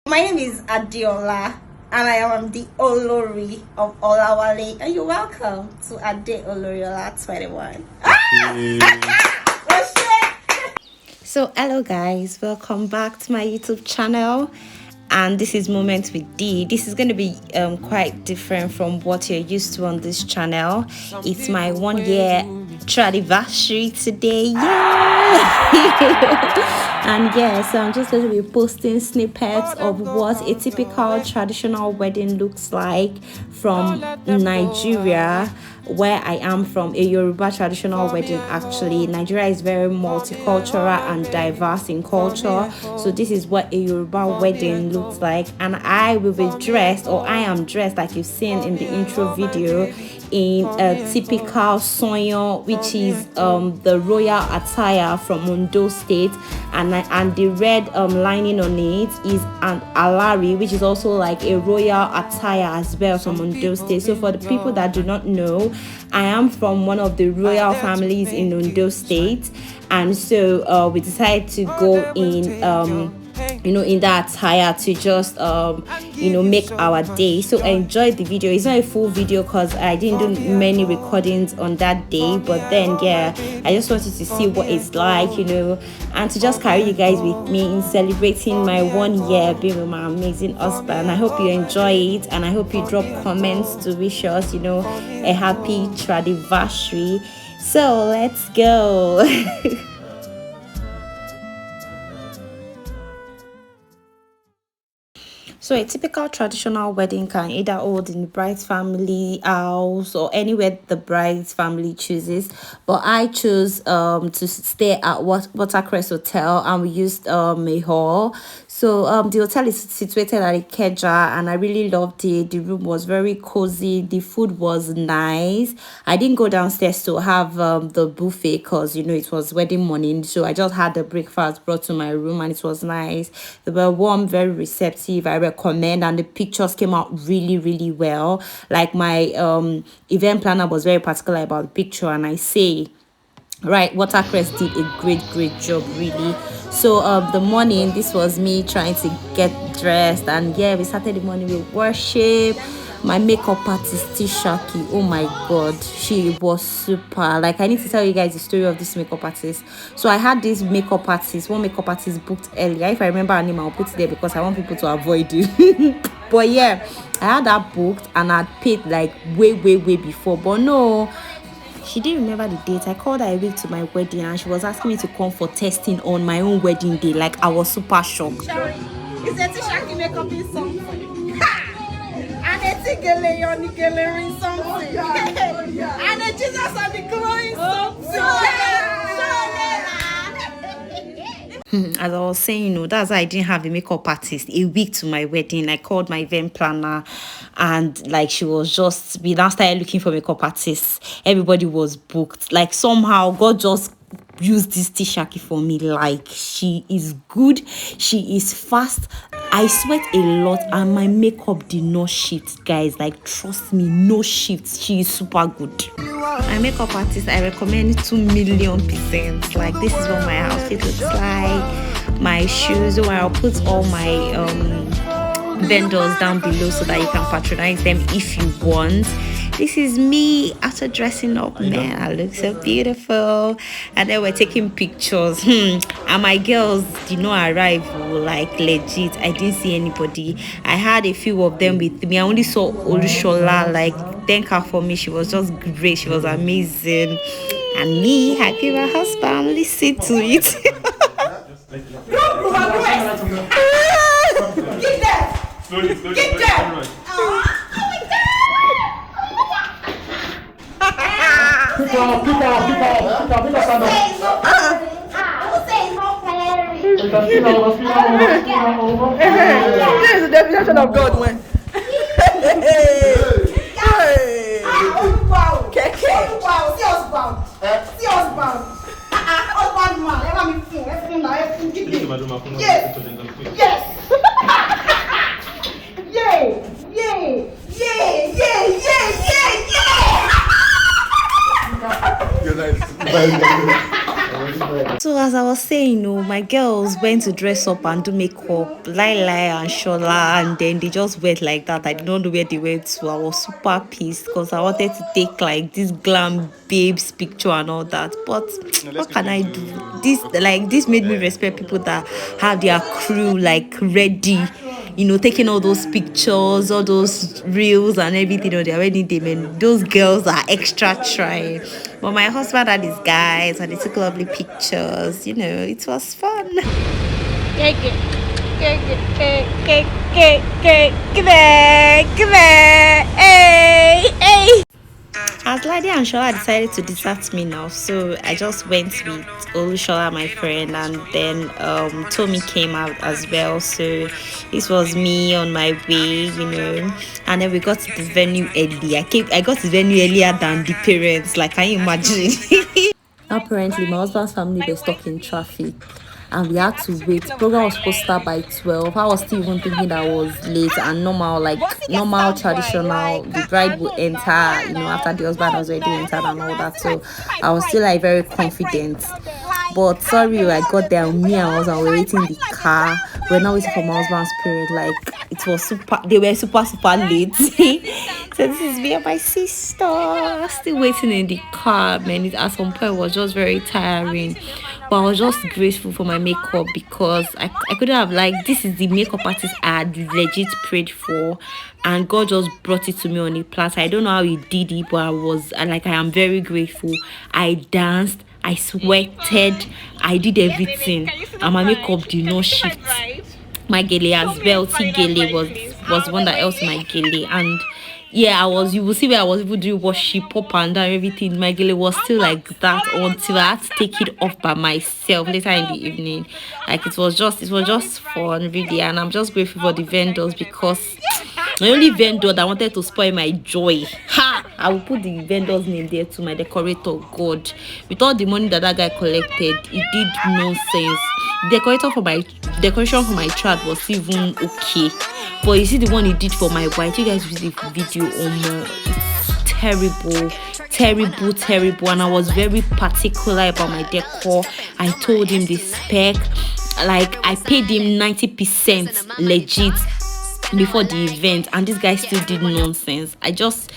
My name is Adiola, and I am the Olori of Olawale, and you're welcome to Ade Oloriola 21. So hello guys, welcome back to my YouTube channel, and this is Moments with D. This is going to be quite different from what you're used to on this channel. It's my 1 year anniversary today, and yeah, so I'm just going to be posting snippets of what a typical traditional wedding looks like from Nigeria, where I am from. A Yoruba traditional wedding. Actually, Nigeria is very multicultural and diverse in culture, so this is what a Yoruba wedding looks like. And I will be dressed, or I am dressed, like you've seen in the intro video, in a typical sonyo, which is the royal attire from Ondo State, and the red lining on it is an alari, which is also like a royal attire as well from Ondo State. So for the people that do not know, I am from one of the royal families in Ondo State, and so we decided to go in in that attire to just make our day. So enjoy the video. It's not a full video because I didn't do many recordings on that day, but then yeah, I just wanted to see what it's like, and to just carry you guys with me in celebrating my 1 year being with my amazing husband. I hope you enjoy it, and I hope you drop comments to wish us a happy tradiversary. So let's go. So a typical traditional wedding can either hold in the bride's family house or anywhere the bride's family chooses. But I chose to stay at Watercrest Hotel, and we used a hall. So the hotel is situated at Ikeja, and I really loved it. The room was very cozy. The food was nice. I didn't go downstairs to have the buffet because it was wedding morning. So I just had the breakfast brought to my room, and it was nice. They were warm, very receptive. I recommend, and the pictures came out really, really well. Like my event planner was very particular about the picture, and I say, right, Watercrest did a great job, really. So the morning, this was me trying to get dressed, and yeah, we started the morning with worship. My makeup artist Tishaki, oh my god, she was super. Like, I need to tell you guys the story of this makeup artist. So I had this one makeup artist booked earlier. If I remember her name, I'll put it there because I want people to avoid it. But yeah, I had that booked, and I'd paid like way before, but no, she didn't remember the date. I called her a week to my wedding, and she was asking me to come for testing on my own wedding day. Like, I was super shocked. Sorry, is it Tishaki makeup in something? And it's Gele on the Gele in something. And the Jesus on the glowing something. As I was saying, that's why I didn't have a makeup artist a week to my wedding. I called my event planner, and like, she was just, we now started looking for makeup artists. Everybody was booked. Like, somehow God just used this Tishaki for me. Like, she is good, she is fast. I sweat a lot, and my makeup did not shift, guys. Like, trust me, no shifts. She is super good. My makeup artist, I recommend 2,000,000%. Like, this is what my outfit looks like. My shoes, where I'll put all my vendors down below so that you can patronize them if you want. This is me after dressing up, man. I look so beautiful. And then we're taking pictures. And my girls did not arrive, like, legit. I didn't see anybody. I had a few of them with me. I only saw Olushola. Like, thank her for me. She was just great. She was amazing. And me, I gave her husband. Listen to it. Get that! Slowly. Get that! This is the definition of God when. So as I was saying, my girls went to dress up and do makeup, Lai and Shola, and then they just went like that. I did not know where they went to. I was super pissed because I wanted to take like this glam babes picture and all that. But what can I do? This made me respect people that have their crew like ready, taking all those pictures, all those reels and everything on their wedding day. Man, those girls are extra trying. But my husband and his guys, and they took lovely pictures. It was fun. As Lady and Shola decided to desert me now, so I just went with Shola, my friend, and then Tommy came out as well. So this was me on my way, and then we got to the venue early. I got to the venue earlier than the parents. Like, can you imagine? Apparently, my husband's family were stuck in traffic and we had to wait. The program was supposed to start by 12. I was still even thinking that was late and normal, like normal, traditional. The bride would enter, after the husband was already entered and all that. So I was still like very confident. But sorry, I got there, me and my husband were waiting in the car. We're not waiting for my husband's parent. Like, it was they were super late. So this is me and my sister still waiting in the car, man. At some point it was just very tiring, but I was just grateful for my makeup because I couldn't have, like, this is the makeup artist I had legit prayed for, and God just brought it to me on a platter. I don't know how he did it, but I am very grateful. I danced, I sweated, I did everything, and my makeup did not shift. My Gele as well, Gele was one that helped my Gele, and yeah, you will see where I was even doing worship up and down, everything. My Gele was still like that until I had to take it off by myself later in the evening. Like, it was just fun, really, and I'm just grateful for the vendors because my only vendor that wanted to spoil my joy. I will put the vendor's name there to my decorator. God, with all the money that guy collected, he did nonsense. Decoration for my child was even okay, but you see the one he did for my wife, you guys see the video, it's terrible, and I was very particular about my decor. I told him the spec, like I paid him 90% legit before the event, and this guy still did nonsense. I just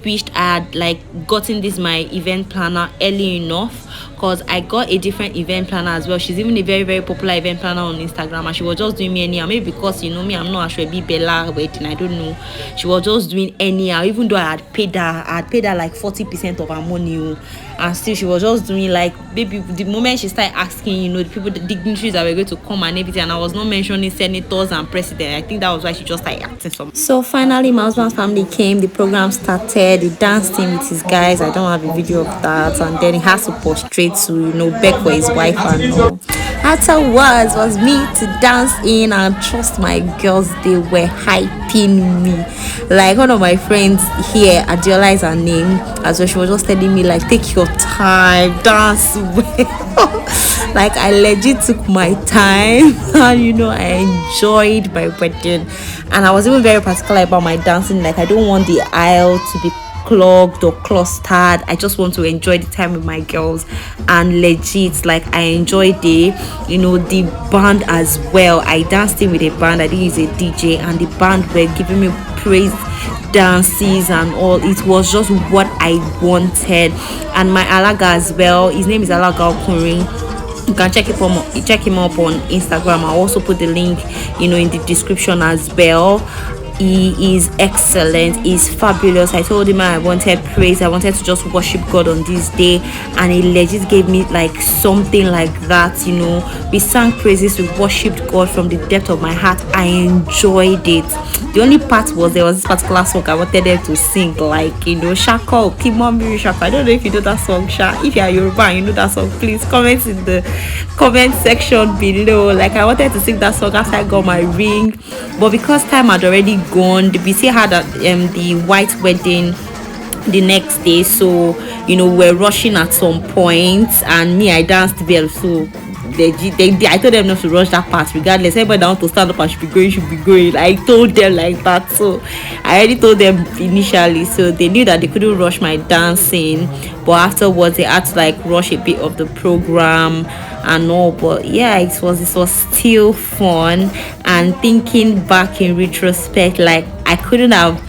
wished I had like gotten this my event planner early enough, because I got a different event planner as well. She's even a very, very popular event planner on Instagram, and she was just doing me anyhow. Maybe because me, I'm not Ashwebi Bella wedding, I don't know. She was just doing anyhow, even though I had paid her like 40% of her money, and still she was just doing like, baby, the moment she started asking, the people, the dignitaries that were going to come and everything, and I was not mentioning senators and president. I think that was why she just started acting something. So finally, my husband's family came, the program started, he danced in with his guys. I don't have a video of that, and then he has to prostrate to beg for his wife and all. Afterwards was me to dance in, and trust my girls, they were hyping me. Like, one of my friends here, Adiola is her name as well, she was just telling me like, take your time, dance well. Like, I legit took my time and I enjoyed my wedding, and I was even very particular about my dancing. Like, I don't want the aisle to be clogged or clustered. I just want to enjoy the time with my girls, and legit, like, I enjoyed the band as well. I danced in with a band. I didn't use a DJ, and the band were giving me praise dances and all. It was just what I wanted. And my Alaga as well, his name is Alaga Okunrin. You can check him up on Instagram. I'll also put the link in the description as well. He is excellent, he's fabulous. I told him I wanted praise, I wanted to just worship God on this day, and he legit gave me like something like that. We sang praises, we worshipped God from the depth of my heart. I enjoyed it. The only part was there was this particular song I wanted them to sing, like Shako Kimomiri Shako. I don't know if you know that song, Sha. If you are Yoruba and you know that song, please comment in the comment section below. Like, I wanted to sing that song after I got my ring, but because time had already gone, we still had the white wedding the next day, so we're rushing at some point, and me, I danced well, so I told them not to rush that part regardless. Everybody that want to stand up and should be going. I told them like that. So I already told them initially, so they knew that they couldn't rush my dancing, but afterwards they had to like rush a bit of the program and all. But yeah, it was still fun. And thinking back in retrospect, like I couldn't have,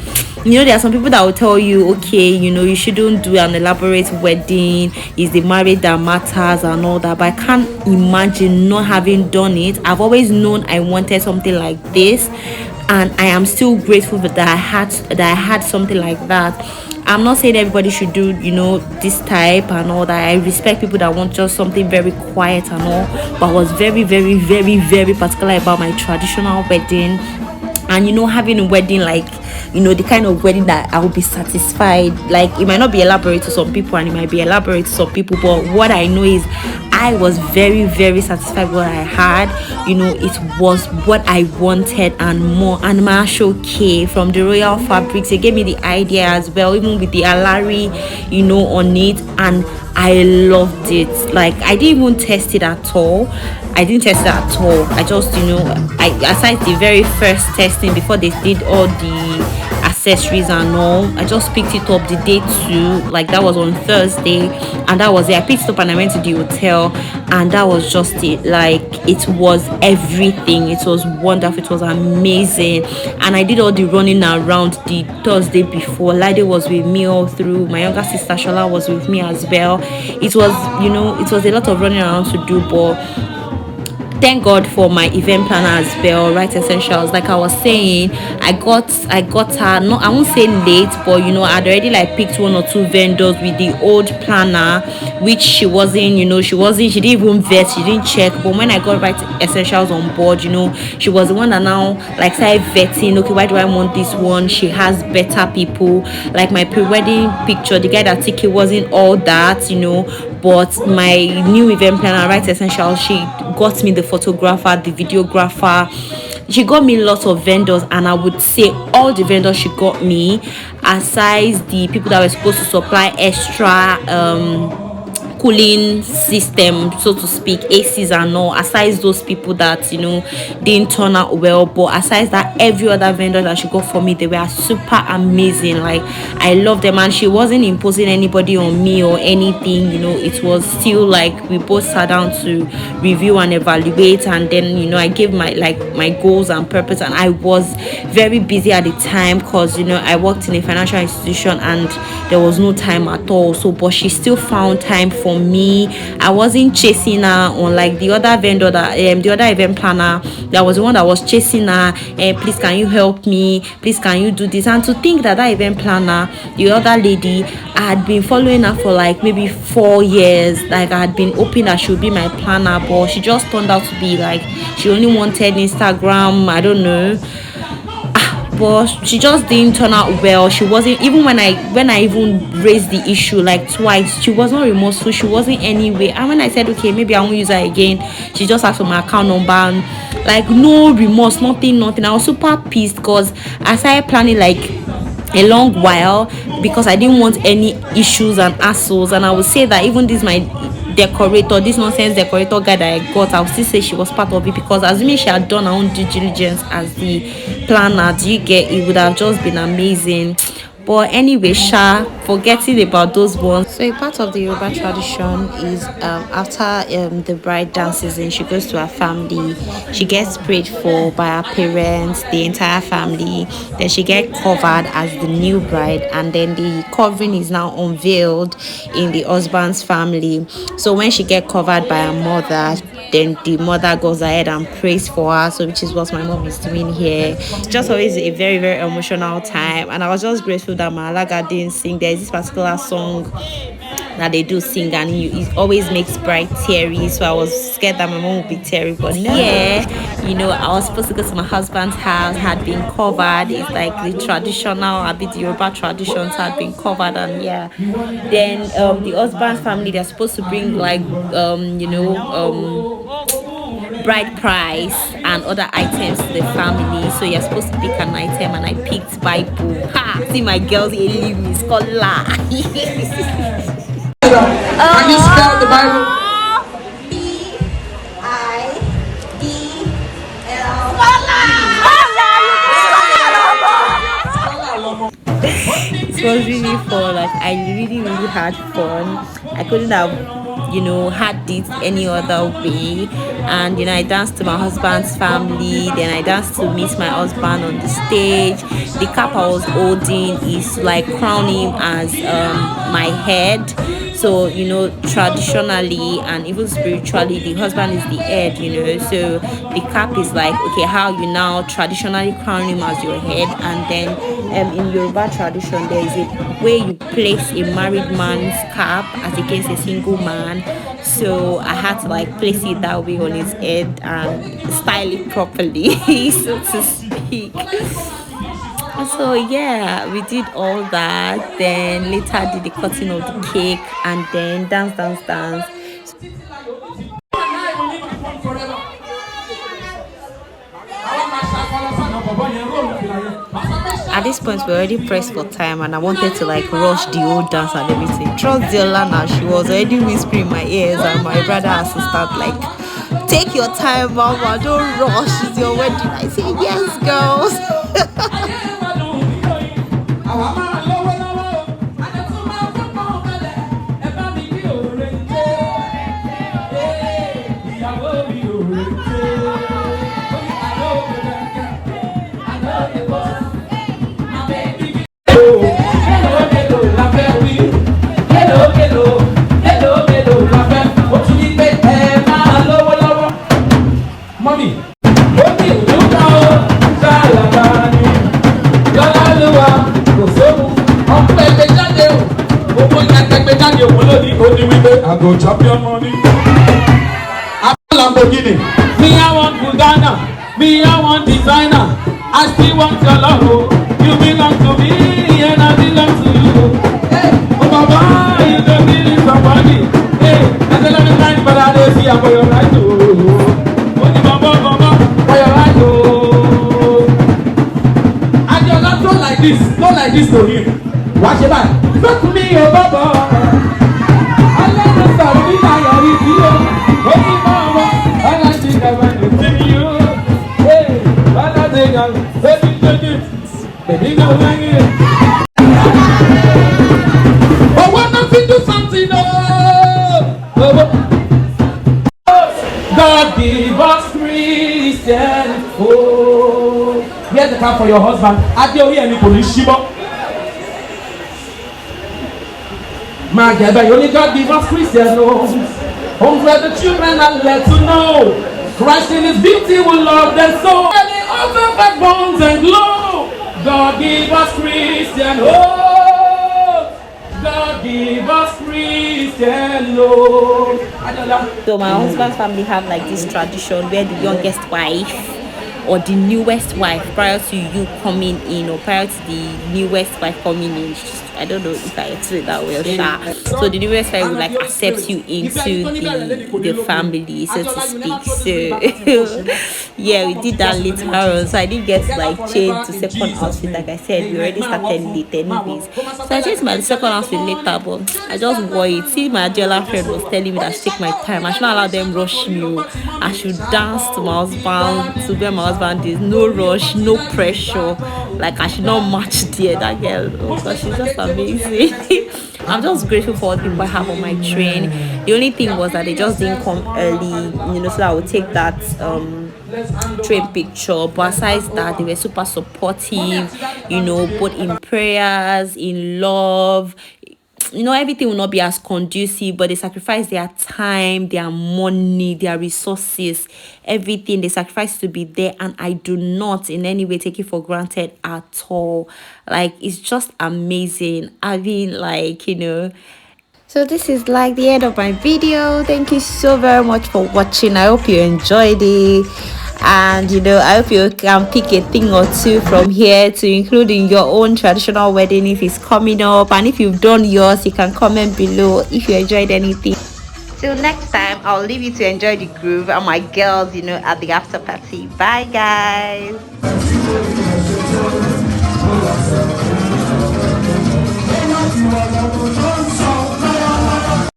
there are some people that will tell you, okay, you shouldn't do an elaborate wedding, it's the marriage that matters and all that. But I can't imagine not having done it. I've always known I wanted something like this, and I am still grateful that I had something like that. I'm not saying everybody should do this type and all that. I respect people that want just something very quiet and all, but I was very, very, very, very particular about my traditional wedding. And having a wedding like the kind of wedding that I will be satisfied. Like, it might not be elaborate to some people and it might be elaborate to some people, but what I know is I was very, very satisfied with what I had. It was what I wanted and more. And my Asooke from the royal fabrics, they gave me the idea as well, even with the alari on it, and I loved it. Like, I didn't even test it at all. I didn't test it at all. I just aside the very first testing before they did all the accessories and all, I just picked it up the day 2, like that was on Thursday, and that was it. I picked it up and I went to the hotel, and that was just it. Like, it was everything. It was wonderful. It was amazing. And I did all the running around the Thursday before. Lade was with me all through. My younger sister Shola was with me as well. It was it was a lot of running around to do, but thank God for my event planner as well, Right Essentials. Like I was saying, I got her, no, I won't say late, but I'd already like picked 1 or 2 vendors with the old planner, which she didn't even vet, she didn't check. But when I got Right Essentials on board, she was the one that now like started vetting, okay, why do I want this one? She has better people. Like my pre-wedding picture, the guy that took it wasn't all that, but my new event planner, Right Essential, she got me the photographer, the videographer. She got me lots of vendors, and I would say all the vendors she got me, aside the people that were supposed to supply extra cooling system, so to speak, ACs and all, aside those people that didn't turn out well. But aside that, every other vendor that she got for me, they were super amazing. Like, I love them, and she wasn't imposing anybody on me or anything. It was still like we both sat down to review and evaluate, and then I gave my goals and purpose. And I was very busy at the time because I worked in a financial institution and there was no time at all. So but she still found time for me. I wasn't chasing her on like the other vendor that the other event planner that was the one that was chasing her, please can you help me, please can you do this. And to think that event planner, the other lady, I had been following her for like maybe 4 years. Like, I had been hoping that she would be my planner, but she just turned out to be like, she only wanted Instagram, I don't know. But she just didn't turn out well. She wasn't, even when I even raised the issue like twice, she was not remorseful, she wasn't anyway. And when I said, okay, maybe I won't use her again, she just asked for my account number, and like no remorse, nothing. I was super pissed because I started planning like a long while because I didn't want any issues and hassles. And I would say that even this my decorator, this nonsense decorator guy that I got, I would still say she was part of it, because assuming she had done her own due diligence as the planner, do you get, it would have just been amazing. But anyway, forgetting about those ones. So a part of the Yoruba tradition is after the bride dances and she goes to her family, she gets prayed for by her parents, the entire family. Then she gets covered as the new bride, and then the covering is now unveiled in the husband's family. So when she gets covered by her mother, then the mother goes ahead and prays for her, so which is what my mom is doing here. It's just always a very, very emotional time, and I was just grateful that my Alaga didn't sing. There's this particular song that they do sing, and it always makes bride teary, so I was scared that my mom would be teary. But yeah, I was supposed to go to my husband's house, had been covered. It's like the traditional, a bit Yoruba traditions had been covered, and yeah, then the husband's family, they're supposed to bring like bride price and other items to the family. So you're supposed to pick an item, and I picked Bible. Ha! See, my girls here leave me scholar. Can you spell the Bible? was really fun. Like I really had fun. I couldn't have had this any other way. And I danced to my husband's family, then I danced to meet my husband on the stage. The cap I was holding is like crown him as my head. So traditionally and even spiritually, the husband is the head. So the cap is like, okay, how you now traditionally crown him as your head. And then in Yoruba tradition, there is a way you place a married man's cap as against a single man. So I had to like place it that way on his head and style it properly, so to speak. So yeah, we did all that. Then later did the cutting of the cake and then dance. At this point, we already pressed for time, and I wanted to like rush the whole dance and everything. Trust the Alana, she was already whispering in my ears, and my brother has to start like, "Take your time, mama, don't rush. It's your wedding." I say, "Yes, girls." I go champion money. I Lamborghini. Me I want Ghana. Me I want designer. I still want your love. You belong to me and I belong to you. Hey, oh Baba, you don't need somebody. Hey, there's a lot of time, but I don't see how for your right to. Oh, Baba, for your right to. And you're not so like this to him. Watch your back. Look to me, oh Baba. But when nothing do something, God give us Christian. Oh, here's the card for your husband. Adio here, police shibo. My God, but only God give us Christian homes. Homes where the children are led to know Christ in His beauty will love their soul. And they offer backbones and glow. God give us Christian homes. God give us Christian love. So my husband's family have like this tradition where the youngest wife or the newest wife, prior to you coming in or prior to the newest wife coming in, I don't know if I explained that well, Sha. So the newest wife will like accept you into the family, so to speak. So yeah, we did that later on. So I didn't get to like change to second outfit. Like I said, we already started late anyways. So I changed my second outfit later, but I just wore it. See, my Gele friend was telling me that I should take my time. I should not allow them rush me. I should dance to my husband, to where my husband is. No rush, no pressure. Like I should not match there. That girl, oh gosh, she's just amazing. I'm just grateful for all the people I have on my train. The only thing was that they just didn't come early, so that I would take that train picture. But aside that, they were super supportive, both in prayers, in love. Everything will not be as conducive, but they sacrifice their time, their money, their resources, everything they sacrifice to be there, and I do not in any way take it for granted at all. Like, it's just amazing having so this is like the end of my video. Thank you so very much for watching. I hope you enjoyed it, and I hope you can pick a thing or two from here to include in your own traditional wedding if it's coming up. And if you've done yours, you can comment below if you enjoyed anything. Till next time, I'll leave you to enjoy the groove and my girls at the after party. Bye guys.